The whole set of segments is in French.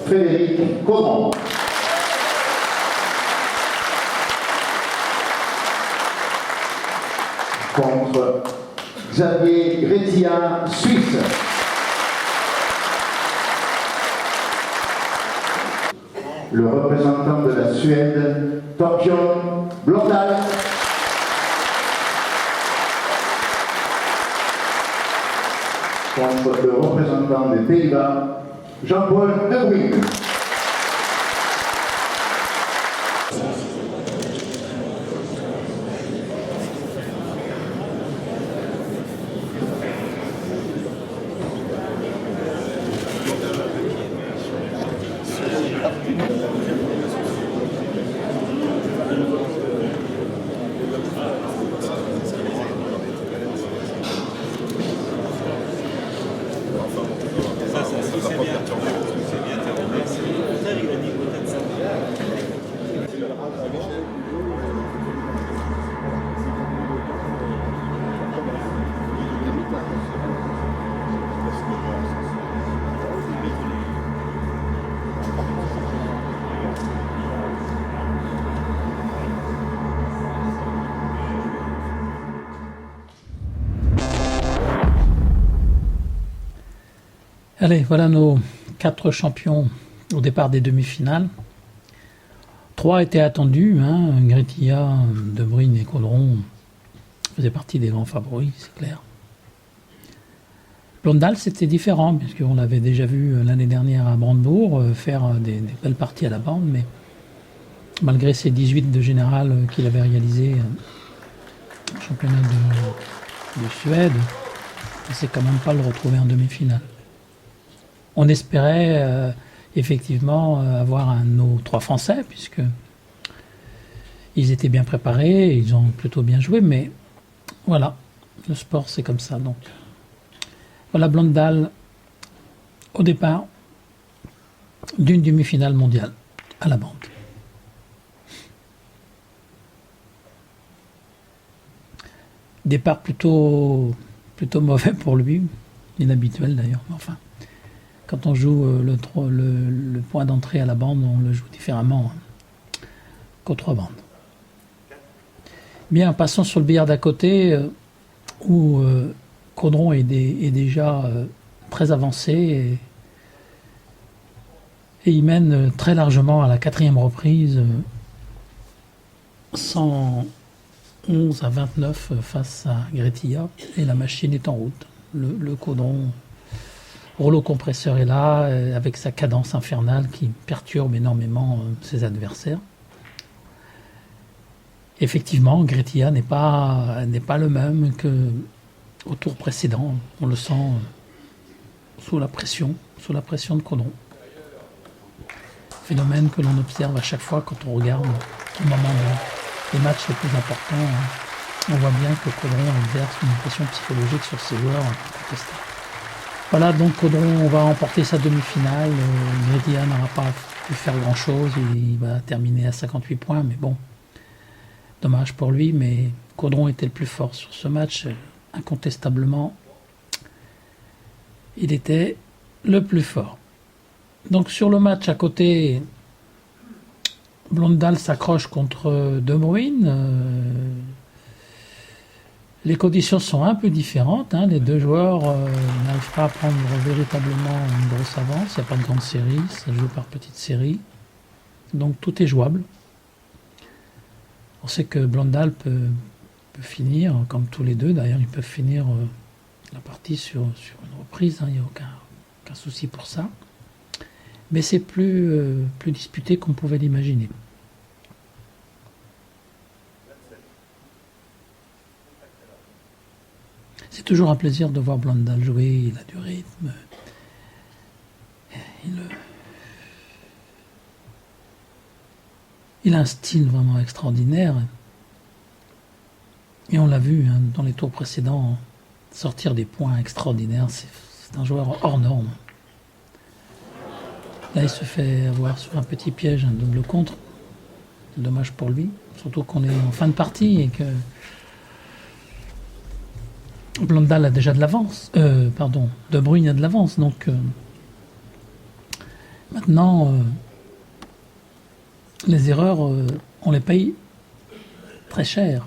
Frédéric Caudron. Contre Xavier Gretilla, Suisse. Le représentant de la Suède, Torbjörn Blondal. Contre le représentant des Pays-Bas, Jean-Paul De Bruyne. Allez, voilà nos 4 champions au départ des demi-finales. 3 étaient attendus, Gretilla, De Bruyne et Caudron faisaient partie des grands favoris, c'est clair. Blondal, c'était différent, puisqu'on l'avait déjà vu l'année dernière à Brandebourg faire des belles parties à la bande, mais malgré ses 18 de général qu'il avait réalisé au championnat de Suède, on ne sait quand même pas le retrouver en demi-finale. On espérait effectivement avoir nos 3 Français, puisque ils étaient bien préparés, ils ont plutôt bien joué, mais voilà, le sport c'est comme ça. Donc voilà Blondal au départ d'une demi-finale mondiale à la bande. Départ plutôt mauvais pour lui, inhabituel d'ailleurs, mais enfin. Quand on joue le point d'entrée à la bande, on le joue différemment qu'aux 3 bandes. Bien, passons sur le billard d'à côté, où Caudron est déjà très avancé et il mène très largement à la 4e reprise, 111 à 29 face à Gretilla, et la machine est en route. Le Caudron... Rouleau compresseur est là, avec sa cadence infernale qui perturbe énormément ses adversaires. Effectivement, Gretilla n'est pas le même qu'au tour précédent. On le sent sous la pression de Caudron. Phénomène que l'on observe à chaque fois quand on regarde au moment des matchs les plus importants. On voit bien que Caudron exerce une pression psychologique sur ses joueurs incontestable. Voilà, donc Caudron va remporter sa demi-finale. Gretilla n'aura pas pu faire grand-chose. Il va terminer à 58 points, mais bon, dommage pour lui. Mais Caudron était le plus fort sur ce match, incontestablement. Il était le plus fort. Donc sur le match à côté, Blondal s'accroche contre De Bruyne. Les conditions sont un peu différentes. Les 2 joueurs n'arrivent pas à prendre véritablement une grosse avance. Il n'y a pas de grande série, ça joue par petites séries. Donc tout est jouable. On sait que Blondal peut finir, comme tous les 2 d'ailleurs, ils peuvent finir la partie sur une reprise. Il n'y a aucun souci pour ça. Mais c'est plus disputé qu'on pouvait l'imaginer. C'est toujours un plaisir de voir Blondal jouer, il a du rythme. Il a un style vraiment extraordinaire. Et on l'a vu dans les tours précédents, sortir des points extraordinaires. C'est un joueur hors norme. Là, il se fait avoir sur un petit piège, un double contre. C'est dommage pour lui. Surtout qu'on est en fin de partie et que Blondal a déjà de l'avance. Pardon, De Bruyne a de l'avance. Donc maintenant, les erreurs, on les paye très cher.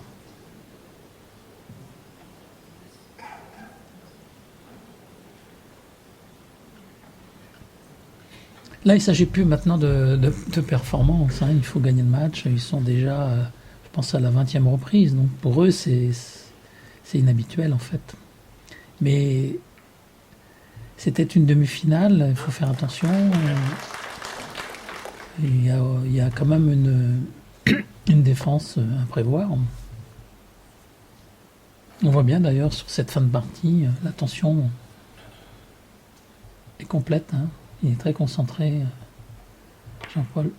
Là, il ne s'agit plus maintenant de performance. Hein. Il faut gagner le match. Ils sont déjà, je pense, à la 20e reprise. Donc pour eux, c'est inhabituel en fait. Mais c'était une demi-finale. Il faut faire attention. Il y a quand même une défense à prévoir. On voit bien d'ailleurs sur cette fin de partie, la tension est complète. Hein. Il est très concentré, Jean-Paul.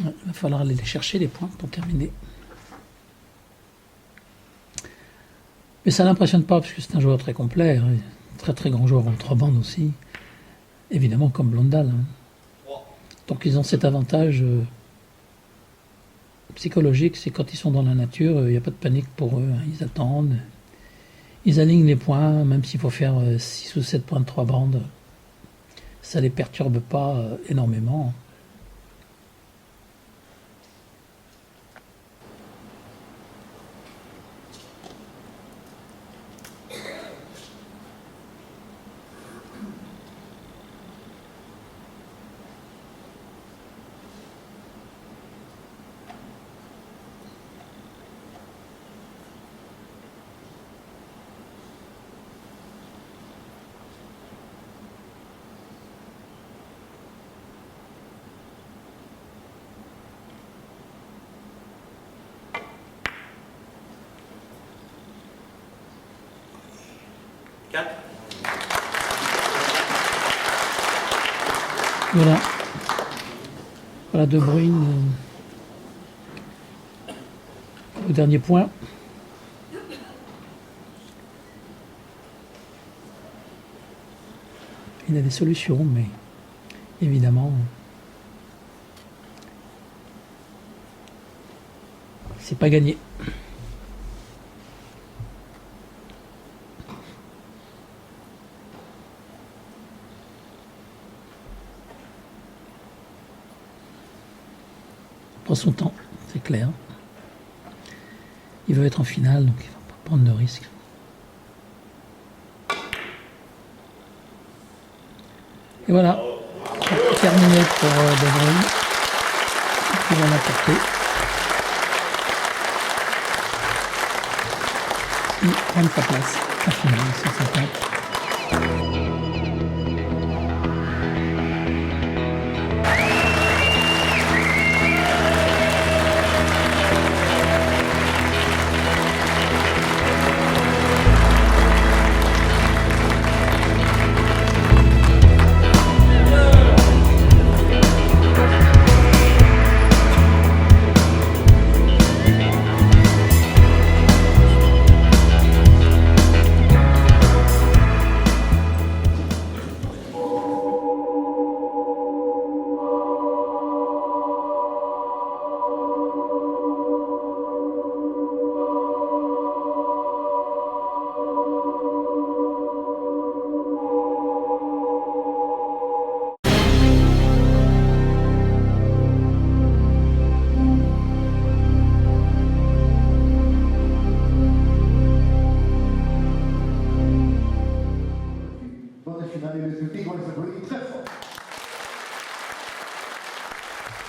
Ouais, il va falloir aller les chercher les points pour terminer. Mais ça n'impressionne pas parce que c'est un joueur très complet, hein, très très grand joueur en 3 bandes aussi, évidemment comme Blondal. Hein. Donc ils ont cet avantage psychologique, c'est quand ils sont dans la nature, il n'y a pas de panique pour eux, hein, ils attendent, ils alignent les points, même s'il faut faire 6 ou 7 points de 3 bandes, ça ne les perturbe pas énormément. Voilà. Voilà De Bruyne. Le dernier point. Il a des solutions, mais évidemment, c'est pas gagné. Prend son temps, c'est clair. Il veut être en finale, donc il ne va pas prendre de risques. Et voilà, terminé pour De Bruyne. Il va l'apporter. Il prend sa place en finale, 150.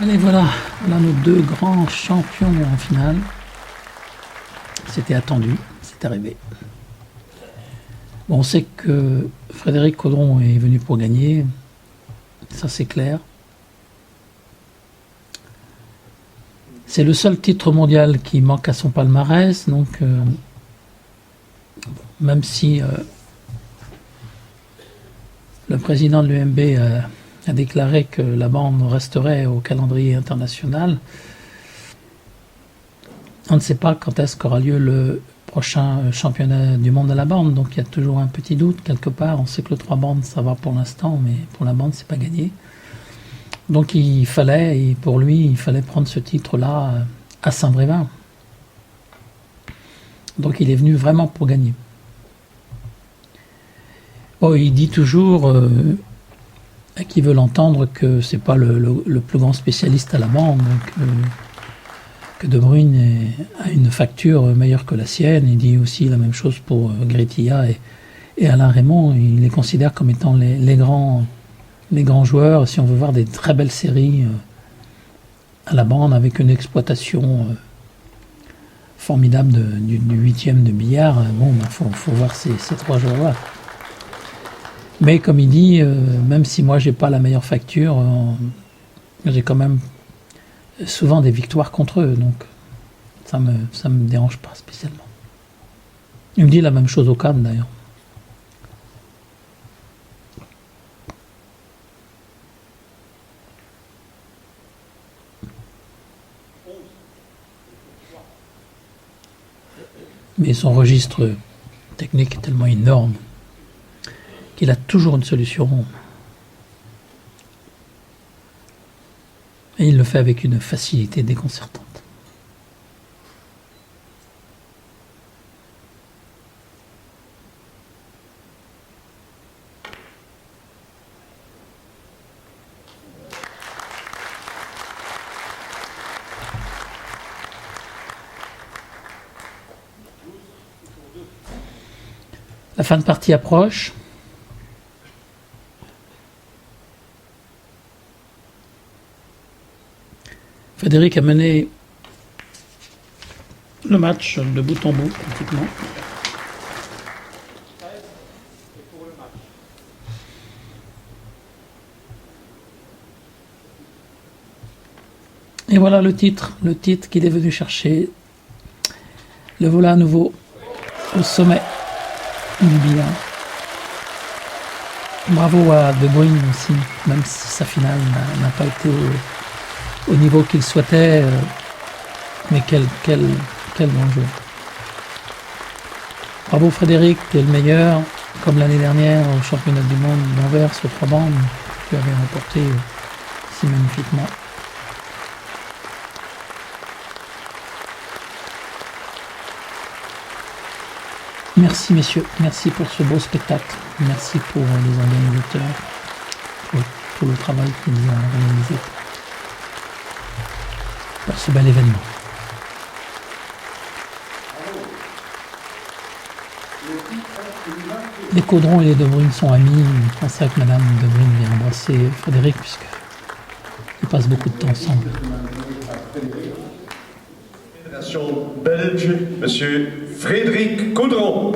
Allez, voilà, on a nos 2 grands champions en finale. C'était attendu, c'est arrivé. Bon, on sait que Frédéric Caudron est venu pour gagner, ça c'est clair. C'est le seul titre mondial qui manque à son palmarès, donc même si le président de l'UMB a déclaré que la bande resterait au calendrier international. On ne sait pas quand est-ce qu'aura lieu le prochain championnat du monde à la bande, donc il y a toujours un petit doute quelque part. On sait que le 3 bandes ça va pour l'instant, mais pour la bande c'est pas gagné. Donc il fallait prendre ce titre-là à Saint-Brévin. Donc il est venu vraiment pour gagner. Bon, il dit toujours à qui veut l'entendre que c'est pas le plus grand spécialiste à la bande, que De Bruyne a une facture meilleure que la sienne. Il dit aussi la même chose pour Gretilla et Alain Raymond. Il les considère comme étant les grands joueurs. Si on veut voir des très belles séries à la bande avec une exploitation formidable du 8e de billard, bon, faut voir ces 3 joueurs-là. Mais comme il dit, même si moi j'ai pas la meilleure facture, j'ai quand même souvent des victoires contre eux, donc ça me dérange pas spécialement. Il me dit la même chose au Cannes d'ailleurs. Mais son registre technique est tellement énorme qu'il a toujours une solution. Et il le fait avec une facilité déconcertante. La fin de partie approche. Frédéric a mené le match de bout en bout, pratiquement. Et voilà le titre qu'il est venu chercher. Le voilà à nouveau au sommet du bilan. Bravo à De Bruyne aussi, même si sa finale n'a pas été au niveau qu'il souhaitait, mais quel bon jeu. Bravo Frédéric, tu es le meilleur, comme l'année dernière au championnat du monde d'Anvers aux 3 bandes, tu avais remporté si magnifiquement. Merci messieurs, merci pour ce beau spectacle, merci pour les organisateurs, pour tout le travail qu'ils ont réalisé pour ce bel événement. Les Caudron et les De Bruyne sont amis. Je pense que Madame De Bruyne vient embrasser Frédéric puisqu'ils passent beaucoup de temps ensemble. Fédération belge, Monsieur Frédéric Caudron.